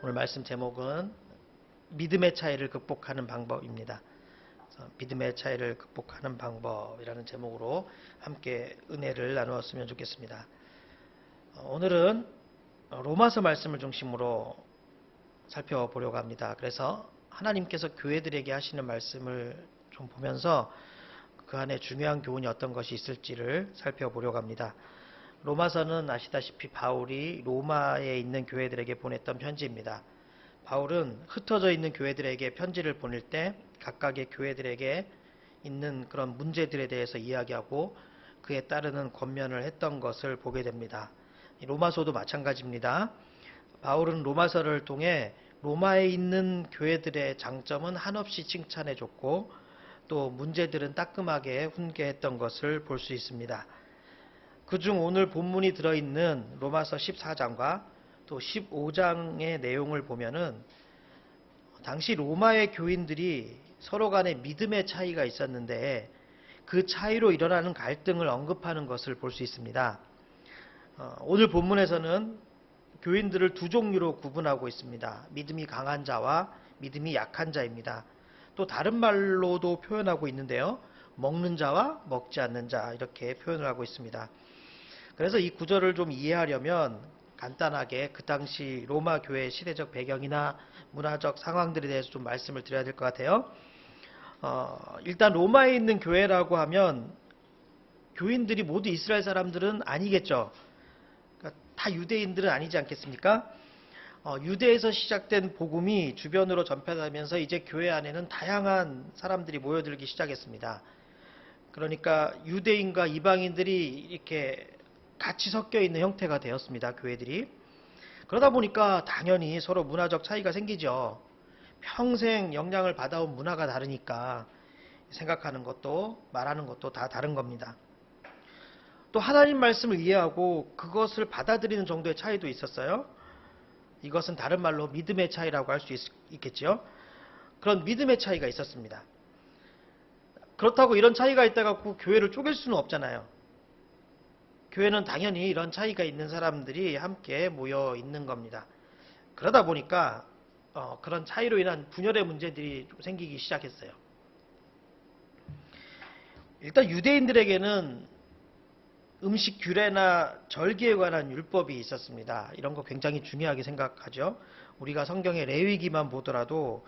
오늘 말씀 제목은 믿음의 차이를 극복하는 방법입니다. 믿음의 차이를 극복하는 방법이라는 제목으로 함께 은혜를 나누었으면 좋겠습니다. 오늘은 로마서 말씀을 중심으로 살펴보려고 합니다. 그래서 하나님께서 교회들에게 하시는 말씀을 좀 보면서 그 안에 중요한 교훈이 어떤 것이 있을지를 살펴보려고 합니다. 로마서는 아시다시피 바울이 로마에 있는 교회들에게 보냈던 편지입니다. 바울은 흩어져 있는 교회들에게 편지를 보낼 때 각각의 교회들에게 있는 그런 문제들에 대해서 이야기하고 그에 따르는 권면을 했던 것을 보게 됩니다. 로마서도 마찬가지입니다. 바울은 로마서를 통해 로마에 있는 교회들의 장점은 한없이 칭찬해줬고 또 문제들은 따끔하게 훈계했던 것을 볼 수 있습니다. 그중 오늘 본문이 들어있는 로마서 14장과 또 15장의 내용을 보면은 당시 로마의 교인들이 서로 간에 믿음의 차이가 있었는데 그 차이로 일어나는 갈등을 언급하는 것을 볼 수 있습니다. 오늘 본문에서는 교인들을 두 종류로 구분하고 있습니다. 믿음이 강한 자와 믿음이 약한 자입니다. 또 다른 말로도 표현하고 있는데요. 먹는 자와 먹지 않는 자 이렇게 표현을 하고 있습니다. 그래서 이 구절을 좀 이해하려면 간단하게 그 당시 로마 교회의 시대적 배경이나 문화적 상황들에 대해서 좀 말씀을 드려야 될 것 같아요. 일단 로마에 있는 교회라고 하면 교인들이 모두 이스라엘 사람들은 아니겠죠. 그러니까 다 유대인들은 아니지 않겠습니까? 유대에서 시작된 복음이 주변으로 전파되면서 이제 교회 안에는 다양한 사람들이 모여들기 시작했습니다. 그러니까 유대인과 이방인들이 이렇게 같이 섞여 있는 형태가 되었습니다. 교회들이. 그러다 보니까 당연히 서로 문화적 차이가 생기죠. 평생 영향을 받아온 문화가 다르니까 생각하는 것도 말하는 것도 다 다른 겁니다. 또 하나님 말씀을 이해하고 그것을 받아들이는 정도의 차이도 있었어요. 이것은 다른 말로 믿음의 차이라고 할 수 있겠죠. 그런 믿음의 차이가 있었습니다. 그렇다고 이런 차이가 있다 갖고 교회를 쪼갤 수는 없잖아요. 교회는 당연히 이런 차이가 있는 사람들이 함께 모여 있는 겁니다. 그러다 보니까 그런 차이로 인한 분열의 문제들이 좀 생기기 시작했어요. 일단 유대인들에게는 음식 규례나 절기에 관한 율법이 있었습니다. 이런 거 굉장히 중요하게 생각하죠. 우리가 성경의 레위기만 보더라도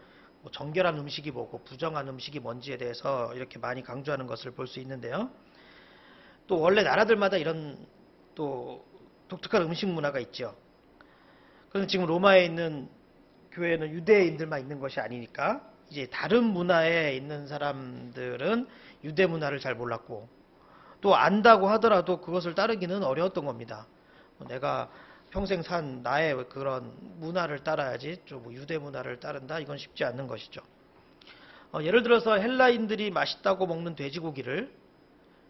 정결한 음식이 뭐고 부정한 음식이 뭔지에 대해서 이렇게 많이 강조하는 것을 볼 수 있는데요. 또 원래 나라들마다 이런 또 독특한 음식 문화가 있죠. 그런데 지금 로마에 있는 교회는 유대인들만 있는 것이 아니니까 이제 다른 문화에 있는 사람들은 유대 문화를 잘 몰랐고 또 안다고 하더라도 그것을 따르기는 어려웠던 겁니다. 내가 평생 산 나의 그런 문화를 따라야지 좀 유대 문화를 따른다 이건 쉽지 않는 것이죠. 예를 들어서 헬라인들이 맛있다고 먹는 돼지고기를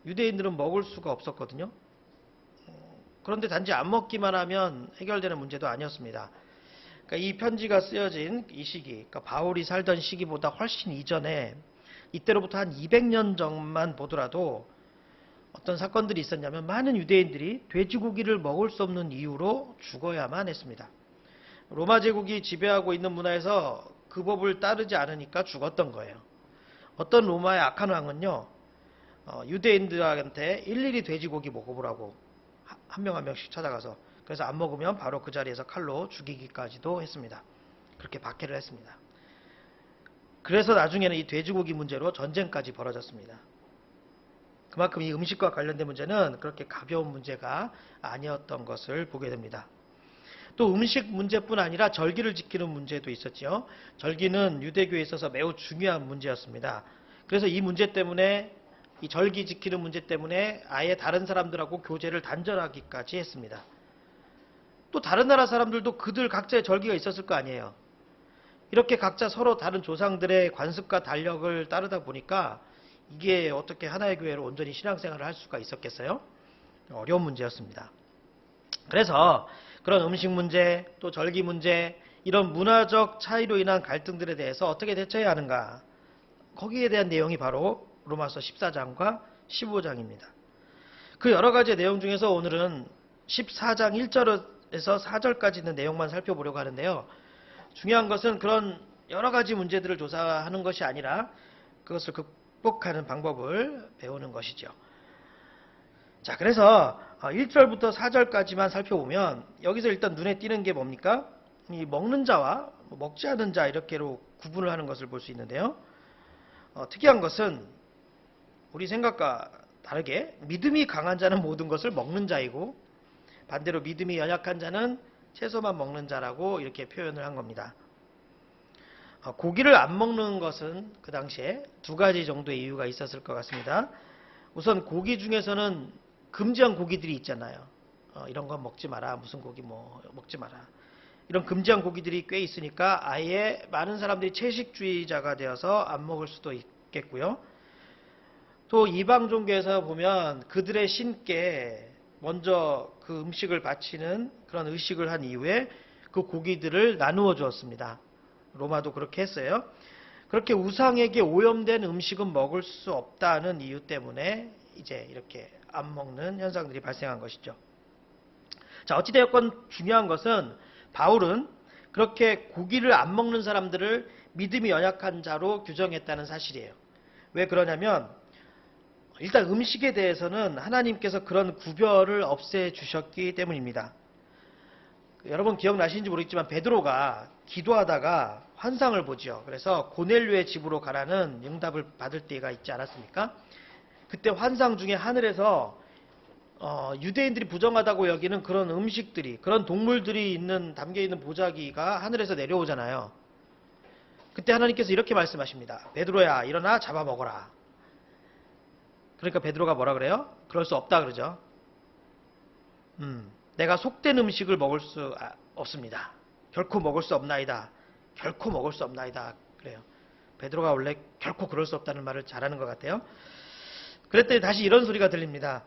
유대인들은 먹을 수가 없었거든요. 그런데 단지 안 먹기만 하면 해결되는 문제도 아니었습니다. 그러니까 이 편지가 쓰여진 이 시기, 그러니까 바울이 살던 시기보다 훨씬 이전에 이때로부터 한 200년 전만 보더라도 어떤 사건들이 있었냐면 많은 유대인들이 돼지고기를 먹을 수 없는 이유로 죽어야만 했습니다. 로마 제국이 지배하고 있는 문화에서 그 법을 따르지 않으니까 죽었던 거예요. 어떤 로마의 악한 왕은요. 유대인들한테 일일이 돼지고기 먹어보라고 한 명 한 명씩 찾아가서 그래서 안 먹으면 바로 그 자리에서 칼로 죽이기까지도 했습니다. 그렇게 박해를 했습니다. 그래서 나중에는 이 돼지고기 문제로 전쟁까지 벌어졌습니다. 그만큼 이 음식과 관련된 문제는 그렇게 가벼운 문제가 아니었던 것을 보게 됩니다. 또 음식 문제뿐 아니라 절기를 지키는 문제도 있었죠. 절기는 유대교에 있어서 매우 중요한 문제였습니다. 그래서 이 문제 때문에 이 절기 지키는 문제 때문에 아예 다른 사람들하고 교제를 단절하기까지 했습니다. 또 다른 나라 사람들도 그들 각자의 절기가 있었을 거 아니에요. 이렇게 각자 서로 다른 조상들의 관습과 달력을 따르다 보니까 이게 어떻게 하나의 교회로 온전히 신앙생활을 할 수가 있었겠어요? 어려운 문제였습니다. 그래서 그런 음식 문제, 또 절기 문제, 이런 문화적 차이로 인한 갈등들에 대해서 어떻게 대처해야 하는가? 거기에 대한 내용이 바로 로마서 14장과 15장입니다. 그 여러 가지 내용 중에서 오늘은 14장 1절에서 4절까지 있는 내용만 살펴보려고 하는데요. 중요한 것은 그런 여러 가지 문제들을 조사하는 것이 아니라 그것을 극복하는 방법을 배우는 것이죠. 자, 그래서 1절부터 4절까지만 살펴보면 여기서 일단 눈에 띄는 게 뭡니까? 이 먹는 자와 먹지 않는 자 이렇게로 구분을 하는 것을 볼 수 있는데요. 특이한 것은 우리 생각과 다르게 믿음이 강한 자는 모든 것을 먹는 자이고 반대로 믿음이 연약한 자는 채소만 먹는 자라고 이렇게 표현을 한 겁니다. 고기를 안 먹는 것은 그 당시에 두 가지 정도의 이유가 있었을 것 같습니다. 우선 고기 중에서는 금지한 고기들이 있잖아요. 이런 건 먹지 마라. 무슨 고기 뭐 먹지 마라. 이런 금지한 고기들이 꽤 있으니까 아예 많은 사람들이 채식주의자가 되어서 안 먹을 수도 있겠고요. 또 이방 종교에서 보면 그들의 신께 먼저 그 음식을 바치는 그런 의식을 한 이후에 그 고기들을 나누어 주었습니다. 로마도 그렇게 했어요. 그렇게 우상에게 오염된 음식은 먹을 수 없다는 이유 때문에 이제 이렇게 안 먹는 현상들이 발생한 것이죠. 자, 어찌되었건 중요한 것은 바울은 그렇게 고기를 안 먹는 사람들을 믿음이 연약한 자로 규정했다는 사실이에요. 왜 그러냐면 일단 음식에 대해서는 하나님께서 그런 구별을 없애주셨기 때문입니다. 여러분 기억나시는지 모르겠지만 베드로가 기도하다가 환상을 보죠. 그래서 고넬료의 집으로 가라는 응답을 받을 때가 있지 않았습니까? 그때 환상 중에 하늘에서 유대인들이 부정하다고 여기는 그런 음식들이, 그런 동물들이 담겨있는 보자기가 하늘에서 내려오잖아요. 그때 하나님께서 이렇게 말씀하십니다. 베드로야, 일어나 잡아먹어라. 그러니까 베드로가 뭐라 그래요? 그럴 수 없다 그러죠. 내가 속된 음식을 먹을 수 없습니다. 결코 먹을 수 없나이다. 결코 먹을 수 없나이다. 그래요. 베드로가 원래 결코 그럴 수 없다는 말을 잘하는 것 같아요. 그랬더니 다시 이런 소리가 들립니다.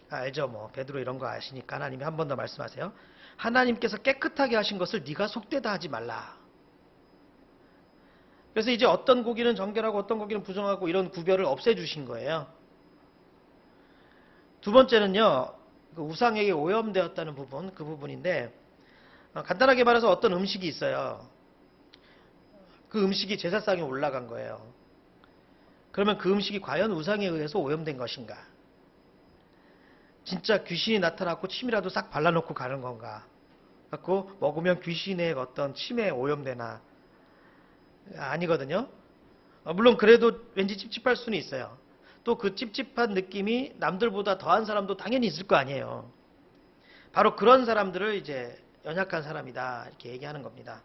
알죠, 뭐 베드로 이런 거 아시니까 하나님이 한 번 더 말씀하세요. 하나님께서 깨끗하게 하신 것을 네가 속되다 하지 말라. 그래서 이제 어떤 고기는 정결하고 어떤 고기는 부정하고 이런 구별을 없애주신 거예요. 두 번째는요, 그 우상에게 오염되었다는 부분, 그 부분인데 간단하게 말해서 어떤 음식이 있어요. 그 음식이 제사상에 올라간 거예요. 그러면 그 음식이 과연 우상에 의해서 오염된 것인가? 진짜 귀신이 나타났고 침이라도 싹 발라놓고 가는 건가? 갖고 먹으면 귀신의 어떤 침에 오염되나? 아니거든요. 물론 그래도 왠지 찝찝할 수는 있어요. 또 그 찝찝한 느낌이 남들보다 더한 사람도 당연히 있을 거 아니에요. 바로 그런 사람들을 이제 연약한 사람이다 이렇게 얘기하는 겁니다.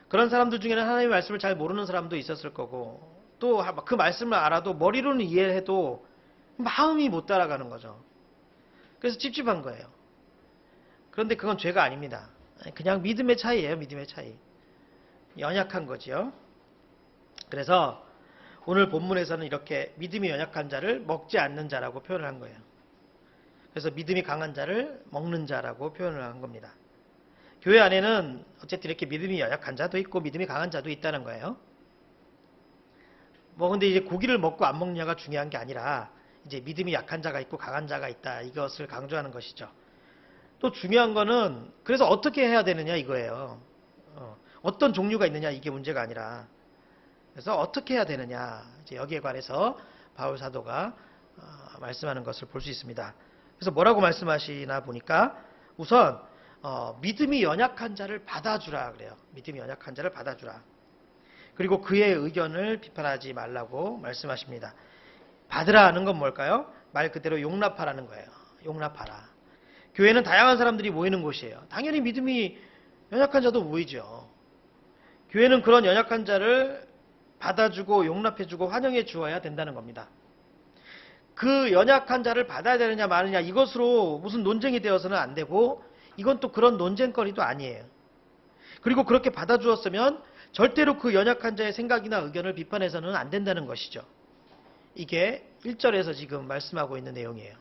그런 사람들 중에는 하나님의 말씀을 잘 모르는 사람도 있었을 거고 또 그 말씀을 알아도 머리로는 이해해도 마음이 못 따라가는 거죠. 그래서 찝찝한 거예요. 그런데 그건 죄가 아닙니다. 그냥 믿음의 차이예요. 믿음의 차이. 연약한 거지요. 그래서 오늘 본문에서는 이렇게 믿음이 연약한 자를 먹지 않는 자라고 표현을 한 거예요. 그래서 믿음이 강한 자를 먹는 자라고 표현을 한 겁니다. 교회 안에는 어쨌든 이렇게 믿음이 연약한 자도 있고 믿음이 강한 자도 있다는 거예요. 근데 이제 고기를 먹고 안 먹냐가 중요한 게 아니라 이제 믿음이 약한 자가 있고 강한 자가 있다 이것을 강조하는 것이죠. 또 중요한 거는 그래서 어떻게 해야 되느냐 이거예요. 어떤 종류가 있느냐 이게 문제가 아니라 그래서 어떻게 해야 되느냐 이제 여기에 관해서 바울 사도가 말씀하는 것을 볼 수 있습니다. 그래서 뭐라고 말씀하시나 보니까 우선 믿음이 연약한 자를 받아주라 그래요. 믿음이 연약한 자를 받아주라. 그리고 그의 의견을 비판하지 말라고 말씀하십니다. 받으라 하는 건 뭘까요? 말 그대로 용납하라는 거예요. 용납하라. 교회는 다양한 사람들이 모이는 곳이에요. 당연히 믿음이 연약한 자도 모이죠. 교회는 그런 연약한 자를 받아주고 용납해주고 환영해 주어야 된다는 겁니다. 그 연약한 자를 받아야 되느냐 마느냐 이것으로 무슨 논쟁이 되어서는 안 되고 이건 또 그런 논쟁거리도 아니에요. 그리고 그렇게 받아주었으면 절대로 그 연약한 자의 생각이나 의견을 비판해서는 안 된다는 것이죠. 이게 1절에서 지금 말씀하고 있는 내용이에요.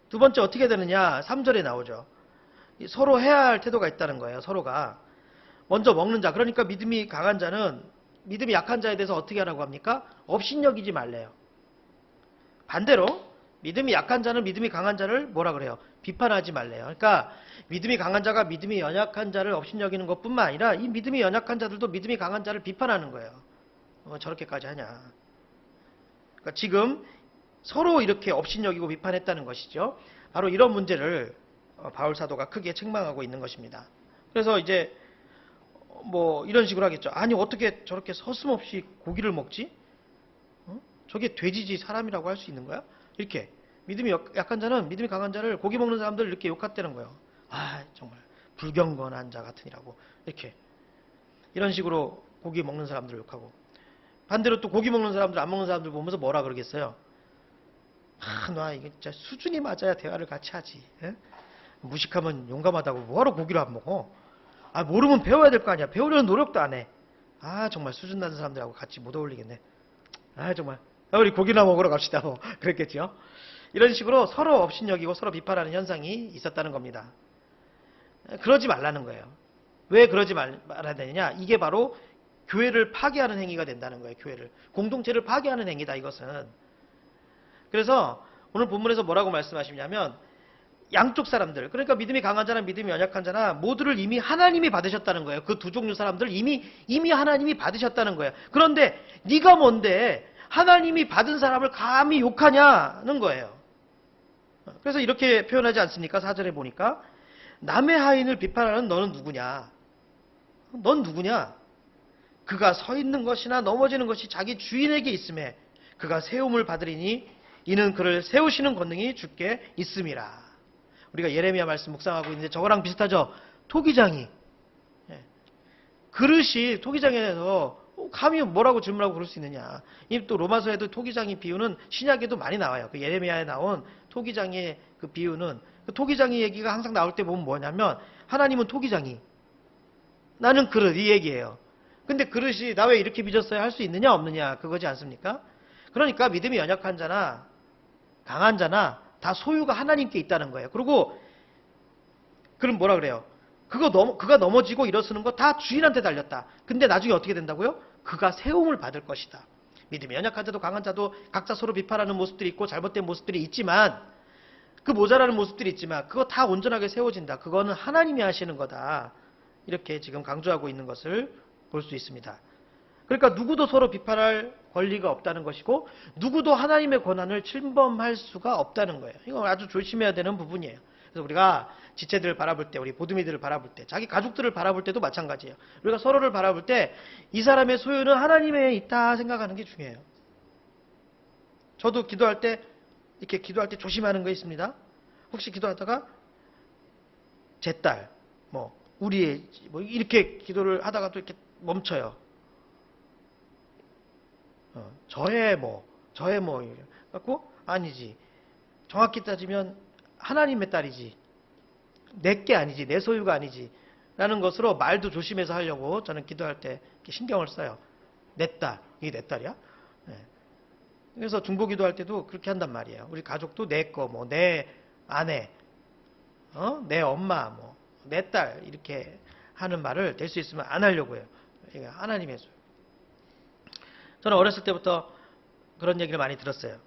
두 번째 어떻게 되느냐 3절에 나오죠. 서로 해야 할 태도가 있다는 거예요. 서로가. 먼저 먹는 자, 그러니까 믿음이 강한 자는 믿음이 약한 자에 대해서 어떻게 하라고 합니까? 업신여기지 말래요. 반대로 믿음이 약한 자는 믿음이 강한 자를 뭐라 그래요? 비판하지 말래요. 그러니까 믿음이 강한 자가 믿음이 연약한 자를 업신여기는 것뿐만 아니라 이 믿음이 연약한 자들도 믿음이 강한 자를 비판하는 거예요. 저렇게까지 하냐. 그러니까 지금 서로 이렇게 업신여기고 비판했다는 것이죠. 바로 이런 문제를 바울 사도가 크게 책망하고 있는 것입니다. 그래서 이제 뭐 이런 식으로 하겠죠. 아니 어떻게 저렇게 서슴없이 고기를 먹지? 저게 돼지지 사람이라고 할 수 있는 거야? 이렇게 믿음이 약한 자는 믿음이 강한 자를 고기 먹는 사람들 이렇게 욕했다는 거예요. 아 정말 불경건한 자 같으니라고 이렇게 이런 식으로 고기 먹는 사람들을 욕하고 반대로 또 고기 먹는 사람들 안 먹는 사람들 보면서 뭐라 그러겠어요? 나 이게 진짜 수준이 맞아야 대화를 같이 하지. 에? 무식하면 용감하다고 뭐하러 고기를 안 먹어? 모르면 배워야 될 거 아니야. 배우려는 노력도 안 해. 정말 수준 낮은 사람들하고 같이 못 어울리겠네. 정말 우리 고기나 먹으러 갑시다. 뭐 그랬겠죠. 이런 식으로 서로 업신여기고 서로 비판하는 현상이 있었다는 겁니다. 그러지 말라는 거예요. 왜 그러지 말아야 되느냐? 이게 바로 교회를 파괴하는 행위가 된다는 거예요. 교회를. 공동체를 파괴하는 행위다 이것은. 그래서 오늘 본문에서 뭐라고 말씀하시냐면 양쪽 사람들, 그러니까 믿음이 강한 자나 믿음이 연약한 자나 모두를 이미 하나님이 받으셨다는 거예요. 그 두 종류 사람들 이미 하나님이 받으셨다는 거예요. 그런데 네가 뭔데 하나님이 받은 사람을 감히 욕하냐는 거예요. 그래서 이렇게 표현하지 않습니까? 4절에 보니까 남의 하인을 비판하는 너는 누구냐? 넌 누구냐? 그가 서 있는 것이나 넘어지는 것이 자기 주인에게 있음에 그가 세움을 받으리니 이는 그를 세우시는 권능이 주께 있음이라. 우리가 예레미야 말씀 묵상하고 있는데 저거랑 비슷하죠. 토기장이 그릇이 토기장에서 감히 뭐라고 질문하고 그럴 수 있느냐. 이 또 로마서에도 토기장이 비유는 신약에도 많이 나와요. 그 예레미야에 나온 토기장의 그 비유는 그 토기장이 얘기가 항상 나올 때 보면 뭐냐면 하나님은 토기장이 나는 그릇 이 얘기예요. 근데 그릇이 나 왜 이렇게 빚었어요 할 수 있느냐 없느냐 그거지 않습니까? 그러니까 믿음이 연약한 자나 강한 자나 다 소유가 하나님께 있다는 거예요. 그리고 그럼 뭐라 그래요? 그가 넘어지고 일어서는 거 다 주인한테 달렸다. 근데 나중에 어떻게 된다고요? 그가 세움을 받을 것이다. 믿음이 연약한 자도 강한 자도 각자 서로 비판하는 모습들이 있고 잘못된 모습들이 있지만 그 모자라는 모습들이 있지만 그거 다 온전하게 세워진다. 그거는 하나님이 하시는 거다. 이렇게 지금 강조하고 있는 것을 볼 수 있습니다. 그러니까 누구도 서로 비판할 권리가 없다는 것이고 누구도 하나님의 권한을 침범할 수가 없다는 거예요. 이건 아주 조심해야 되는 부분이에요. 그래서 우리가 지체들을 바라볼 때, 우리 보듬이들을 바라볼 때, 자기 가족들을 바라볼 때도 마찬가지예요. 우리가 서로를 바라볼 때 이 사람의 소유는 하나님에 있다 생각하는 게 중요해요. 저도 기도할 때 이렇게 기도할 때 조심하는 거 있습니다. 혹시 기도하다가 제 딸, 우리의 이렇게 기도를 하다가 또 이렇게 멈춰요. 저의 갖고 아니지. 정확히 따지면 하나님의 딸이지. 내 게 아니지. 내 소유가 아니지. 라는 것으로 말도 조심해서 하려고 저는 기도할 때 이렇게 신경을 써요. 내 딸. 이게 내 딸이야? 네. 그래서 중보 기도할 때도 그렇게 한단 말이에요. 우리 가족도 내 거, 내 아내, 내 엄마, 내 딸 이렇게 하는 말을 될 수 있으면 안 하려고 해요. 이게 하나님의 소유. 저는 어렸을 때부터 그런 얘기를 많이 들었어요.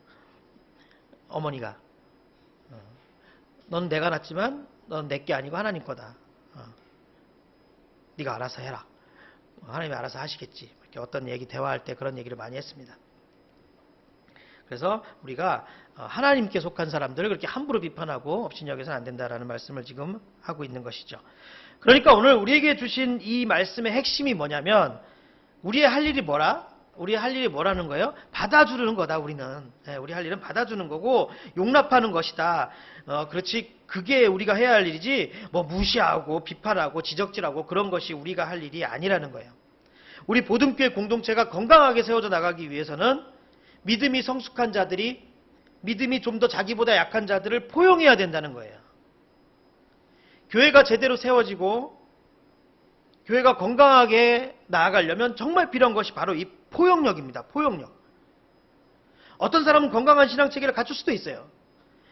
어머니가 넌 내가 낳았지만 넌 내 게 아니고 하나님 거다. 네가 알아서 해라. 하나님이 알아서 하시겠지. 이렇게 어떤 얘기 대화할 때 그런 얘기를 많이 했습니다. 그래서 우리가 하나님께 속한 사람들을 그렇게 함부로 비판하고 업신여겨서는 안 된다라는 말씀을 지금 하고 있는 것이죠. 그러니까 오늘 우리에게 주신 이 말씀의 핵심이 뭐냐면 우리의 할 일이 뭐라? 우리 할 일이 뭐라는 거예요? 받아주는 거다 우리는. 우리 할 일은 받아주는 거고 용납하는 것이다. 그렇지 그게 우리가 해야 할 일이지 무시하고 비판하고 지적질하고 그런 것이 우리가 할 일이 아니라는 거예요. 우리 보듬교회 공동체가 건강하게 세워져 나가기 위해서는 믿음이 성숙한 자들이 믿음이 좀 더 자기보다 약한 자들을 포용해야 된다는 거예요. 교회가 제대로 세워지고 교회가 건강하게 나아가려면 정말 필요한 것이 바로 이 포용력입니다. 포용력. 어떤 사람은 건강한 신앙체계를 갖출 수도 있어요.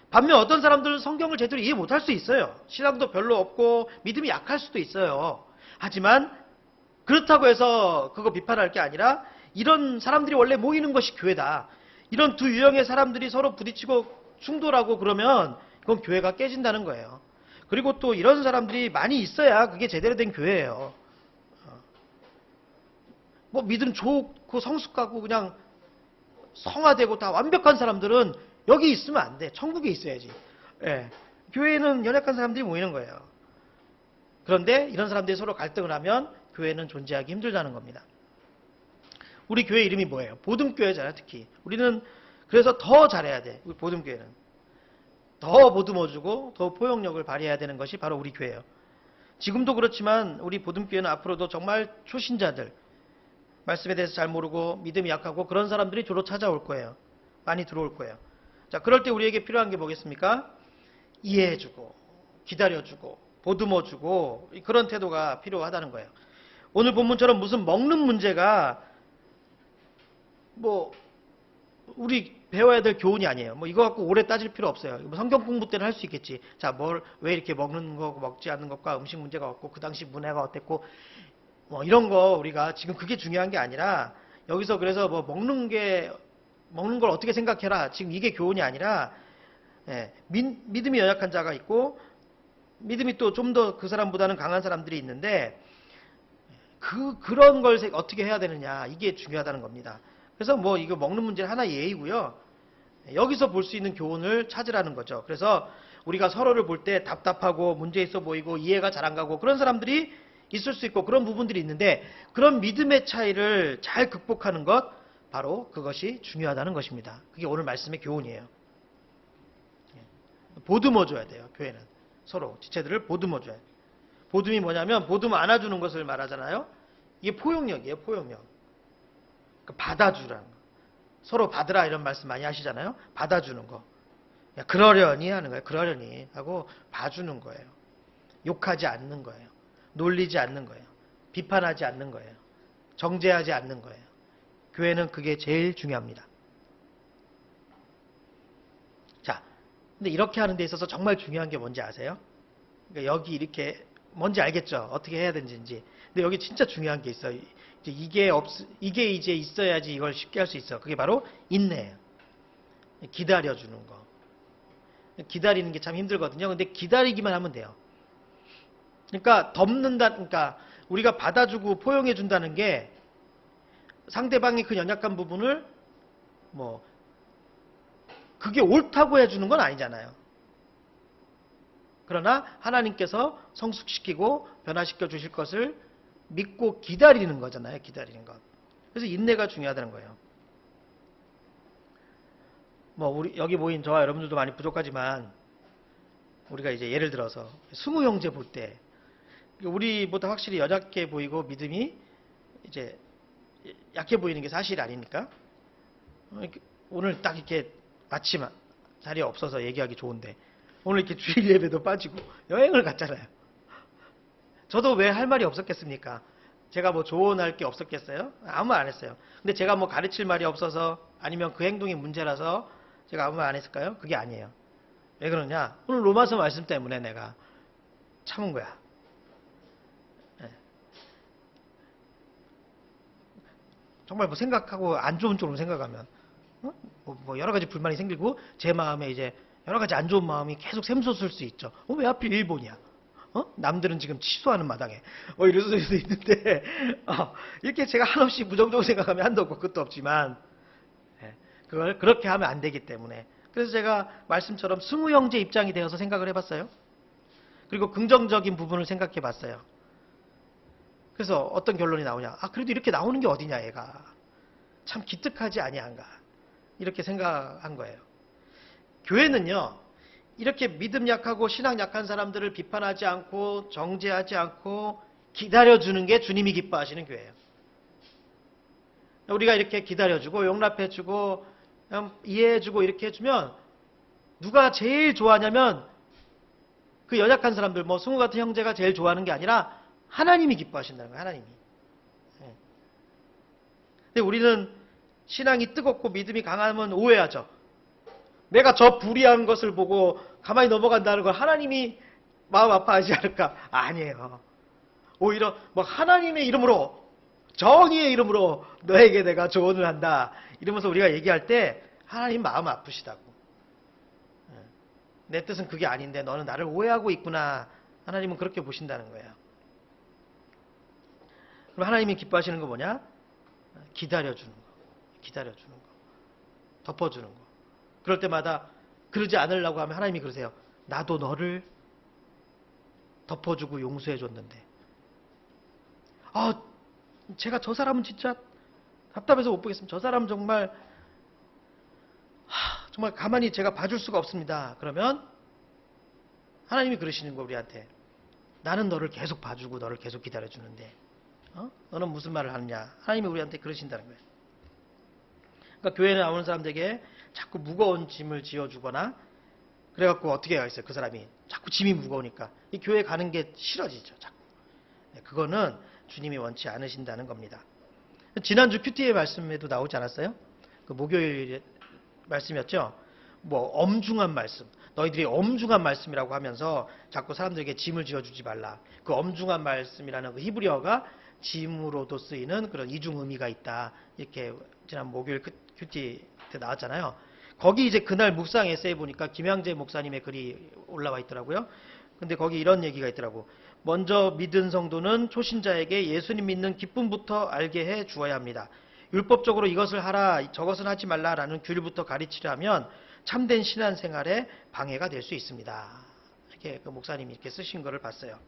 반면 어떤 사람들은 성경을 제대로 이해 못할 수 있어요. 신앙도 별로 없고 믿음이 약할 수도 있어요. 하지만 그렇다고 해서 그거 비판할 게 아니라 이런 사람들이 원래 모이는 것이 교회다. 이런 두 유형의 사람들이 서로 부딪히고 충돌하고 그러면 그건 교회가 깨진다는 거예요. 그리고 또 이런 사람들이 많이 있어야 그게 제대로 된 교회예요. 뭐 믿음 좋고 성숙하고 그냥 성화되고 다 완벽한 사람들은 여기 있으면 안 돼. 천국에 있어야지. 예. 교회에는 연약한 사람들이 모이는 거예요. 그런데 이런 사람들이 서로 갈등을 하면 교회는 존재하기 힘들다는 겁니다. 우리 교회 이름이 뭐예요? 보듬교회잖아요, 특히. 우리는 그래서 더 잘해야 돼. 우리 보듬교회는. 더 보듬어주고 더 포용력을 발휘해야 되는 것이 바로 우리 교회예요. 지금도 그렇지만 우리 보듬교회는 앞으로도 정말 초신자들, 말씀에 대해서 잘 모르고 믿음이 약하고 그런 사람들이 주로 찾아올 거예요. 많이 들어올 거예요. 자, 그럴 때 우리에게 필요한 게 뭐겠습니까? 이해해주고 기다려주고 보듬어주고 그런 태도가 필요하다는 거예요. 오늘 본문처럼 무슨 먹는 문제가 뭐 우리 배워야 될 교훈이 아니에요. 뭐 이거 갖고 오래 따질 필요 없어요. 뭐 성경 공부 때는 할 수 있겠지. 자, 왜 이렇게 먹는 거 먹지 않는 것과 음식 문제가 없고 그 당시 문화가 어땠고 뭐 이런 거 우리가 지금 그게 중요한 게 아니라 여기서 그래서 뭐 먹는 걸 어떻게 생각해라. 지금 이게 교훈이 아니라 믿음이 연약한 자가 있고 믿음이 또 좀 더 그 사람보다는 강한 사람들이 있는데 그런 걸 어떻게 해야 되느냐. 이게 중요하다는 겁니다. 그래서 뭐 이거 먹는 문제는 하나의 예이고요. 여기서 볼 수 있는 교훈을 찾으라는 거죠. 그래서 우리가 서로를 볼 때 답답하고 문제 있어 보이고 이해가 잘 안 가고 그런 사람들이 있을 수 있고 그런 부분들이 있는데 그런 믿음의 차이를 잘 극복하는 것 바로 그것이 중요하다는 것입니다. 그게 오늘 말씀의 교훈이에요. 보듬어줘야 돼요. 교회는 서로 지체들을 보듬어줘야 돼요. 보듬이 뭐냐면 보듬 안아주는 것을 말하잖아요. 이게 포용력이에요. 포용력. 그러니까 받아주라는 거. 서로 받으라 이런 말씀 많이 하시잖아요. 받아주는 거. 그러려니 하는 거예요. 그러려니 하고 봐주는 거예요. 욕하지 않는 거예요. 놀리지 않는 거예요. 비판하지 않는 거예요. 정죄하지 않는 거예요. 교회는 그게 제일 중요합니다. 자, 근데 이렇게 하는 데 있어서 정말 중요한 게 뭔지 아세요? 그러니까 여기 이렇게 뭔지 알겠죠? 어떻게 해야 되는지. 근데 여기 진짜 중요한 게 있어요. 이게 이제 있어야지 이걸 쉽게 할 수 있어. 그게 바로 인내예요. 기다려주는 거. 기다리는 게 참 힘들거든요. 근데 기다리기만 하면 돼요. 그러니까 그러니까 우리가 받아주고 포용해 준다는 게 상대방의 그 연약한 부분을 뭐 그게 옳다고 해주는 건 아니잖아요. 그러나 하나님께서 성숙시키고 변화시켜 주실 것을 믿고 기다리는 거잖아요. 기다리는 것. 그래서 인내가 중요하다는 거예요. 뭐 우리 여기 모인 저와 여러분들도 많이 부족하지만 우리가 이제 예를 들어서 스무 형제 볼 때 우리보다 확실히 연약해 보이고 믿음이 이제 약해 보이는 게 사실 아닙니까? 오늘 딱 이렇게 마침 자리에 없어서 얘기하기 좋은데 오늘 이렇게 주일 예배도 빠지고 여행을 갔잖아요. 저도 왜 할 말이 없었겠습니까? 제가 뭐 조언할 게 없었겠어요? 아무 말 안 했어요. 근데 제가 뭐 가르칠 말이 없어서 아니면 그 행동이 문제라서 제가 아무 말 안 했을까요? 그게 아니에요. 왜 그러냐? 오늘 로마서 말씀 때문에 내가 참은 거야. 정말 뭐 생각하고 안 좋은 쪽으로 생각하면 뭐 여러 가지 불만이 생기고 제 마음에 이제 여러 가지 안 좋은 마음이 계속 샘솟을 수 있죠. 왜 하필 일본이야? 남들은 지금 취소하는 마당에 이럴 수도 있는데 이렇게 제가 한없이 부정적으로 생각하면 한도 없고 끝도 없지만 그걸 그렇게 하면 안 되기 때문에 그래서 제가 말씀처럼 스무 형제 입장이 되어서 생각을 해봤어요. 그리고 긍정적인 부분을 생각해 봤어요. 그래서 어떤 결론이 나오냐? 그래도 이렇게 나오는 게 어디냐 얘가. 참 기특하지 아니한가. 이렇게 생각한 거예요. 교회는요. 이렇게 믿음 약하고 신앙 약한 사람들을 비판하지 않고 정죄하지 않고 기다려주는 게 주님이 기뻐하시는 교회예요. 우리가 이렇게 기다려주고 용납해주고 이해해주고 이렇게 해주면 누가 제일 좋아하냐면 그 연약한 사람들 뭐 승우 같은 형제가 제일 좋아하는 게 아니라 하나님이 기뻐하신다는 거예요. 하나님이. 근데 우리는 신앙이 뜨겁고 믿음이 강하면 오해하죠. 내가 저 불의한 것을 보고 가만히 넘어간다는 걸 하나님이 마음 아파하지 않을까? 아니에요. 오히려 뭐 하나님의 이름으로 정의의 이름으로 너에게 내가 조언을 한다. 이러면서 우리가 얘기할 때 하나님 마음 아프시다고. 내 뜻은 그게 아닌데 너는 나를 오해하고 있구나. 하나님은 그렇게 보신다는 거예요. 그럼 하나님이 기뻐하시는 거 뭐냐? 기다려주는 거. 기다려주는 거. 덮어주는 거. 그럴 때마다 그러지 않으려고 하면 하나님이 그러세요. 나도 너를 덮어주고 용서해줬는데. 제가 저 사람은 진짜 답답해서 못 보겠습니다. 저 사람 정말 정말 가만히 제가 봐줄 수가 없습니다. 그러면 하나님이 그러시는 거 우리한테. 나는 너를 계속 봐주고 너를 계속 기다려주는데 너는 무슨 말을 하느냐. 하나님이 우리한테 그러신다는 거예요. 그러니까 교회에 나오는 사람들에게 자꾸 무거운 짐을 지어주거나 그래갖고 어떻게 해야겠어요. 그 사람이 자꾸 짐이 무거우니까 이 교회 가는 게 싫어지죠. 자꾸. 그거는 주님이 원치 않으신다는 겁니다. 지난주 큐티의 말씀에도 나오지 않았어요? 그 목요일 말씀이었죠. 뭐 엄중한 말씀, 너희들이 엄중한 말씀이라고 하면서 자꾸 사람들에게 짐을 지어주지 말라. 그 엄중한 말씀이라는 그 히브리어가 짐으로도 쓰이는 그런 이중 의미가 있다. 이렇게 지난 목요일 큐티 때 나왔잖아요. 거기 이제 그날 묵상 에세이 보니까 김양재 목사님의 글이 올라와 있더라고요. 근데 거기 이런 얘기가 있더라고. 먼저 믿은 성도는 초신자에게 예수님 믿는 기쁨부터 알게 해 주어야 합니다. 율법적으로 이것을 하라, 저것은 하지 말라라는 규율부터 가르치려 하면 참된 신앙생활에 방해가 될 수 있습니다. 이렇게 그 목사님이 이렇게 쓰신 거를 봤어요.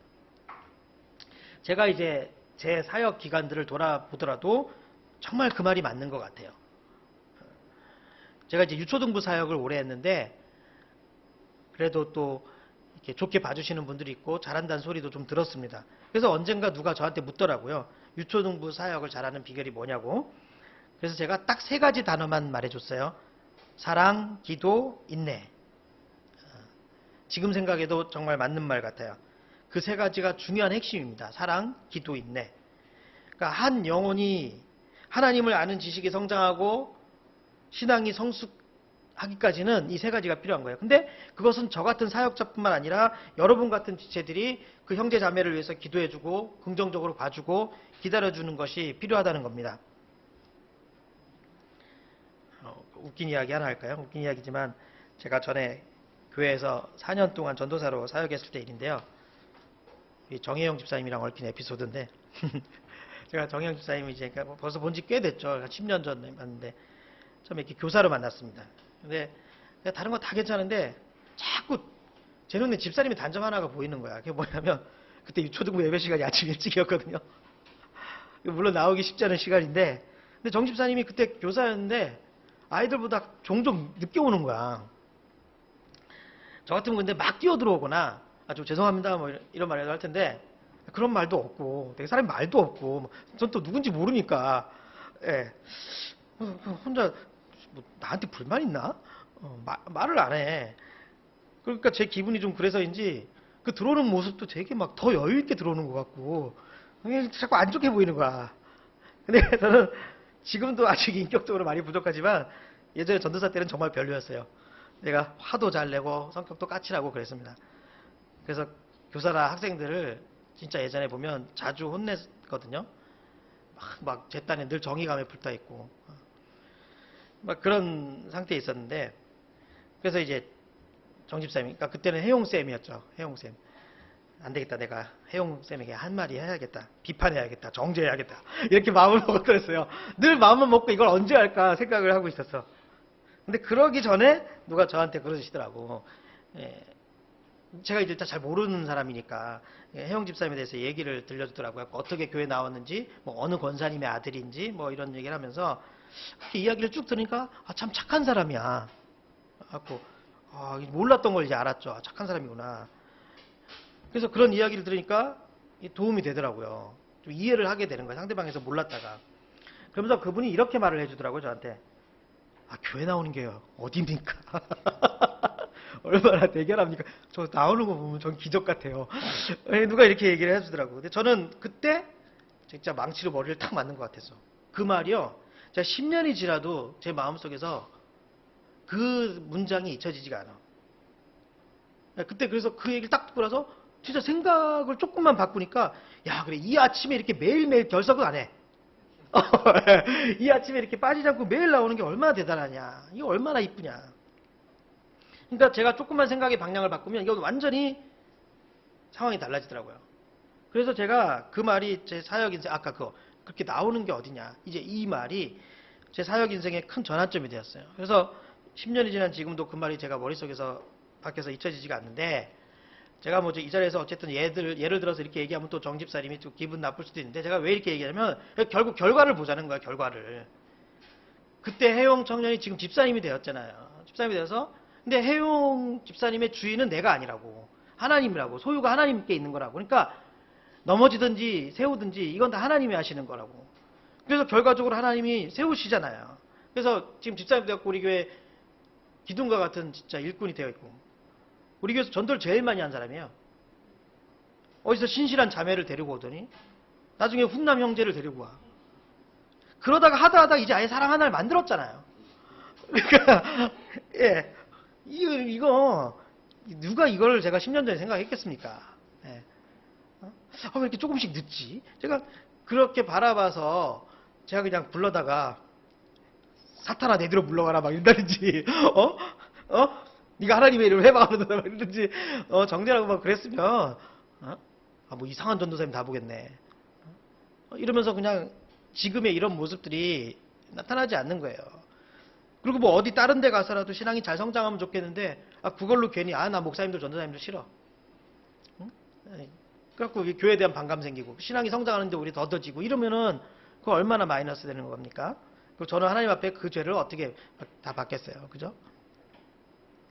제가 이제 제 사역 기간들을 돌아보더라도 정말 그 말이 맞는 것 같아요. 제가 이제 유초등부 사역을 오래 했는데 그래도 또 이렇게 좋게 봐주시는 분들이 있고 잘한다는 소리도 좀 들었습니다. 그래서 언젠가 누가 저한테 묻더라고요. 유초등부 사역을 잘하는 비결이 뭐냐고. 그래서 제가 딱 3가지 단어만 말해줬어요. 사랑, 기도, 인내. 지금 생각해도 정말 맞는 말 같아요. 그 3가지가 중요한 핵심입니다. 사랑, 기도, 인내. 그러니까 한 영혼이 하나님을 아는 지식이 성장하고 신앙이 성숙하기까지는 이 3가지가 필요한 거예요. 근데 그것은 저 같은 사역자뿐만 아니라 여러분 같은 지체들이 그 형제 자매를 위해서 기도해주고 긍정적으로 봐주고 기다려주는 것이 필요하다는 겁니다. 웃긴 이야기 하나 할까요? 웃긴 이야기지만 제가 전에 교회에서 4년 동안 전도사로 사역했을 때 일인데요. 정혜영 집사님이랑 얽힌 에피소드인데 제가 정혜영 집사님이 이제 벌써 본 지 꽤 됐죠. 10년 전에 봤는데 처음에 이렇게 교사로 만났습니다. 근데 다른 거 다 괜찮은데 자꾸 제 눈에 집사님의 단점 하나가 보이는 거야. 그게 뭐냐면 그때 유초등부 예배 시간이 아침 일찍이었거든요. 물론 나오기 쉽지 않은 시간인데 근데 정 집사님이 그때 교사였는데 아이들보다 종종 늦게 오는 거야. 저 같으면 근데 막 뛰어들어오거나 좀 죄송합니다 뭐 이런 말이라도 할 텐데 그런 말도 없고 되게 사람이 말도 없고 전 또 누군지 모르니까 예. 혼자 뭐 나한테 불만 있나? 말을 안 해. 그러니까 제 기분이 좀 그래서인지 그 들어오는 모습도 되게 막 더 여유 있게 들어오는 것 같고 자꾸 안 좋게 보이는 거야. 근데 저는 지금도 아직 인격적으로 많이 부족하지만 예전에 전도사 때는 정말 별로였어요. 내가 화도 잘 내고 성격도 까칠하고 그랬습니다. 그래서 교사나 학생들을 진짜 예전에 보면 자주 혼냈거든요. 막 제 딴에 늘 정의감에 불타 있고 막 그런 상태에 있었는데 그래서 이제 정집사님이 그러니까 그때는 혜용쌤이었죠. 혜용쌤. 안 되겠다. 내가 혜용쌤에게 한마디 해야겠다. 비판해야겠다. 정죄해야겠다. 이렇게 마음을 먹었어요. 늘 마음을 먹고 이걸 언제 할까 생각을 하고 있었어. 근데 그러기 전에 누가 저한테 그러시더라고. 예, 제가 이제 잘 모르는 사람이니까 혜영 집사님에 대해서 얘기를 들려주더라고요. 어떻게 교회 나왔는지, 뭐 어느 권사님의 아들인지, 뭐 이런 얘기를 하면서 그렇게 이야기를 쭉 들으니까 참 착한 사람이야. 갖고 몰랐던 걸 이제 알았죠. 착한 사람이구나. 그래서 그런 이야기를 들으니까 도움이 되더라고요. 좀 이해를 하게 되는 거예요. 상대방에서 몰랐다가. 그러면서 그분이 이렇게 말을 해주더라고요. 저한테. 교회 나오는 게 어디입니까? 얼마나 대견합니까? 저 나오는 거 보면 전 기적 같아요. 누가 이렇게 얘기를 해주더라고요. 근데 저는 그때 진짜 망치로 머리를 탁 맞는 것 같아서. 그 말이요. 제가 10년이 지나도 제 마음속에서 그 문장이 잊혀지지가 않아. 그때 그래서 그 얘기를 딱 듣고 나서 진짜 생각을 조금만 바꾸니까 야 그래 이 아침에 이렇게 매일매일 결석은 안 해. 이 아침에 이렇게 빠지지 않고 매일 나오는 게 얼마나 대단하냐. 이게 얼마나 이쁘냐. 그러니까 제가 조금만 생각의 방향을 바꾸면 이건 완전히 상황이 달라지더라고요. 그래서 제가 그 말이 제 사역 인생, 아까 그렇게 나오는 게 어디냐. 이제 이 말이 제 사역 인생의 큰 전환점이 되었어요. 그래서 10년이 지난 지금도 그 말이 제가 머릿속에서 밖에서 잊혀지지가 않는데, 제가 뭐 이 자리에서 어쨌든 예를 들어서 이렇게 얘기하면 또 정집사님이 좀 기분 나쁠 수도 있는데, 제가 왜 이렇게 얘기하냐면 결국 결과를 보자는 거야, 결과를. 그때 해용 청년이 지금 집사님이 되었잖아요. 집사님이 되어서, 근데 해용 집사님의 주인은 내가 아니라고, 하나님이라고, 소유가 하나님께 있는 거라고. 그러니까 넘어지든지 세우든지 이건 다 하나님이 하시는 거라고. 그래서 결과적으로 하나님이 세우시잖아요. 그래서 지금 집사님 되었고 우리 교회 기둥과 같은 진짜 일꾼이 되어 있고, 우리 교회에서 전도를 제일 많이 한 사람이에요. 어디서 신실한 자매를 데리고 오더니 나중에 훈남 형제를 데리고 와. 그러다가 하다 이제 아예 사랑 하나를 만들었잖아요. 그러니까 예, 이거 누가 이걸 제가 10년 전에 생각했겠습니까? 예. 왜 이렇게 조금씩 늦지? 제가 그렇게 바라봐서 제가 그냥 불러다가 사탄아 내 뒤로 물러가라 막 이런다든지, 네가 하나님의 이름을 해봐 막 이러든지, 정죄라고 막 그랬으면, 뭐 이상한 전도사님 다 보겠네. 이러면서 그냥 지금의 이런 모습들이 나타나지 않는 거예요. 그리고 뭐 어디 다른 데 가서라도 신앙이 잘 성장하면 좋겠는데, 그걸로 괜히 나 목사님도 전도사님도 싫어. 응? 그래갖고 교회에 대한 반감 생기고 신앙이 성장하는데 우리 더뎌지고 이러면은 그거 얼마나 마이너스 되는 겁니까? 그리고 저는 하나님 앞에 그 죄를 어떻게 다 받겠어요, 그죠?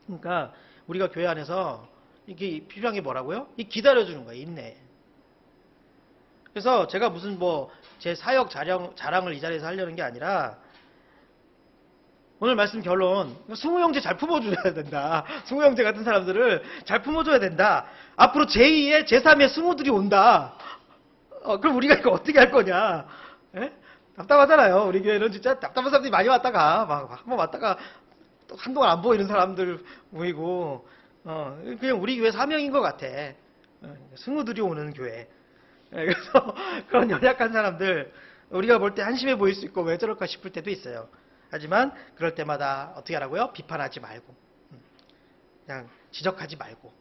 그러니까 우리가 교회 안에서 이게 필요한 게 뭐라고요? 이 기다려주는 거예요, 인내. 그래서 제가 무슨 뭐 제 사역 자랑을 이 자리에서 하려는 게 아니라, 오늘 말씀 결론, 승우 형제 잘 품어줘야 된다. 승우 형제 같은 사람들을 잘 품어줘야 된다. 앞으로 제2의 제3의 승우들이 온다. 그럼 우리가 이거 어떻게 할 거냐? 예? 답답하잖아요. 우리 교회는 진짜 답답한 사람들이 많이 왔다가 막 한번 왔다가 또 한동안 안 보이는 사람들 모이고, 그냥 우리 교회 사명인 것 같아. 승우들이 오는 교회. 그래서 그런 연약한 사람들 우리가 볼 때 한심해 보일 수 있고 왜 저럴까 싶을 때도 있어요. 하지만 그럴 때마다 어떻게 하라고요? 비판하지 말고, 그냥 지적하지 말고,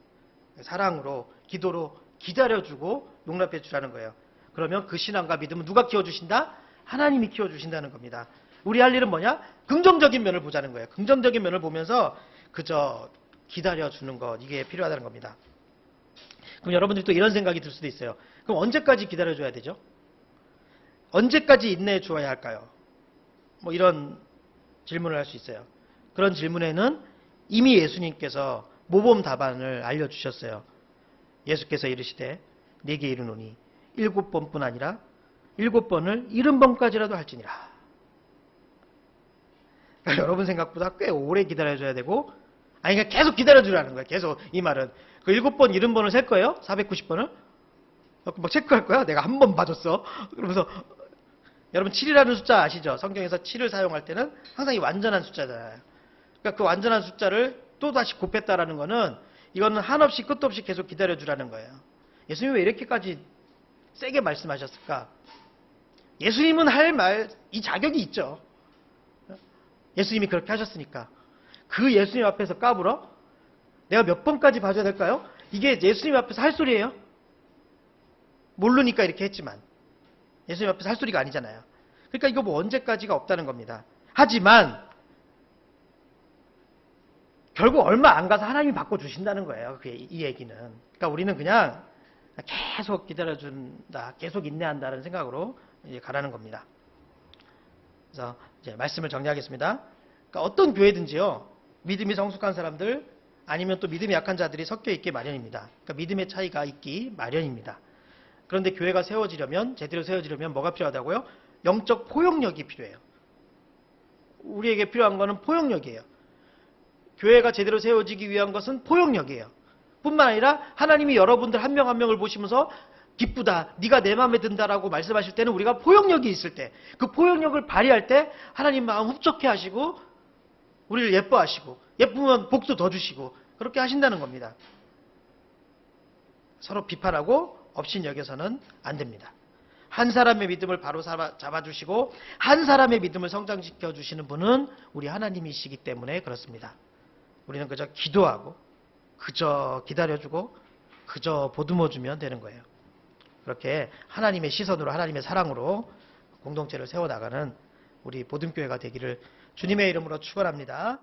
사랑으로, 기도로 기다려주고 용납해 주라는 거예요. 그러면 그 신앙과 믿음은 누가 키워주신다? 하나님이 키워주신다는 겁니다. 우리 할 일은 뭐냐? 긍정적인 면을 보자는 거예요. 긍정적인 면을 보면서 그저 기다려주는 것, 이게 필요하다는 겁니다. 그럼 여러분들이 또 이런 생각이 들 수도 있어요. 그럼 언제까지 기다려줘야 되죠? 언제까지 인내해 주어야 할까요? 뭐 이런 질문을 할 수 있어요. 그런 질문에는 이미 예수님께서 모범 답안을 알려주셨어요. 예수께서 이르시되 네게 이르노니 7번뿐 아니라 7번을 70번까지라도 할지니라. 그러니까 여러분 생각보다 꽤 오래 기다려줘야 되고, 그러니까 계속 기다려주라는 거예요. 계속 이 말은. 그 7번, 70번을 셀 거예요? 490번을? 막 체크할 거야? 내가 한 번 봐줬어. 그러면서, 여러분 7이라는 숫자 아시죠? 성경에서 7을 사용할 때는 항상 이 완전한 숫자잖아요. 그러니까 그 완전한 숫자를 또다시 곱했다라는 거는, 이거는 한없이 끝도 없이 계속 기다려주라는 거예요. 예수님이 왜 이렇게까지 세게 말씀하셨을까? 예수님은 할 말, 이 자격이 있죠. 예수님이 그렇게 하셨으니까. 그 예수님 앞에서 까불어? 내가 몇 번까지 봐줘야 될까요? 이게 예수님 앞에서 할 소리예요? 모르니까 이렇게 했지만 예수님 앞에서 할 소리가 아니잖아요. 그러니까 이거 뭐 언제까지가 없다는 겁니다. 하지만 결국 얼마 안 가서 하나님이 바꿔주신다는 거예요. 이 얘기는. 그러니까 우리는 그냥 계속 기다려준다, 계속 인내한다는 생각으로 이제 가라는 겁니다. 그래서 이제 말씀을 정리하겠습니다. 그러니까 어떤 교회든지요, 믿음이 성숙한 사람들 아니면 또 믿음이 약한 자들이 섞여 있기 마련입니다. 그러니까 믿음의 차이가 있기 마련입니다. 그런데 교회가 세워지려면, 제대로 세워지려면 뭐가 필요하다고요? 영적 포용력이 필요해요. 우리에게 필요한 것은 포용력이에요. 교회가 제대로 세워지기 위한 것은 포용력이에요. 뿐만 아니라 하나님이 여러분들 한 명 한 명을 보시면서 기쁘다, 네가 내 마음에 든다라고 말씀하실 때는 우리가 포용력이 있을 때, 그 포용력을 발휘할 때 하나님 마음 흡족해 하시고 우리를 예뻐하시고, 예쁘면 복도 더 주시고 그렇게 하신다는 겁니다. 서로 비판하고 업신여겨서는 안 됩니다. 한 사람의 믿음을 바로 잡아주시고 한 사람의 믿음을 성장시켜 주시는 분은 우리 하나님이시기 때문에 그렇습니다. 우리는 그저 기도하고 그저 기다려주고 그저 보듬어주면 되는 거예요. 그렇게 하나님의 시선으로 하나님의 사랑으로 공동체를 세워나가는 우리 보듬교회가 되기를 주님의 이름으로 축원합니다.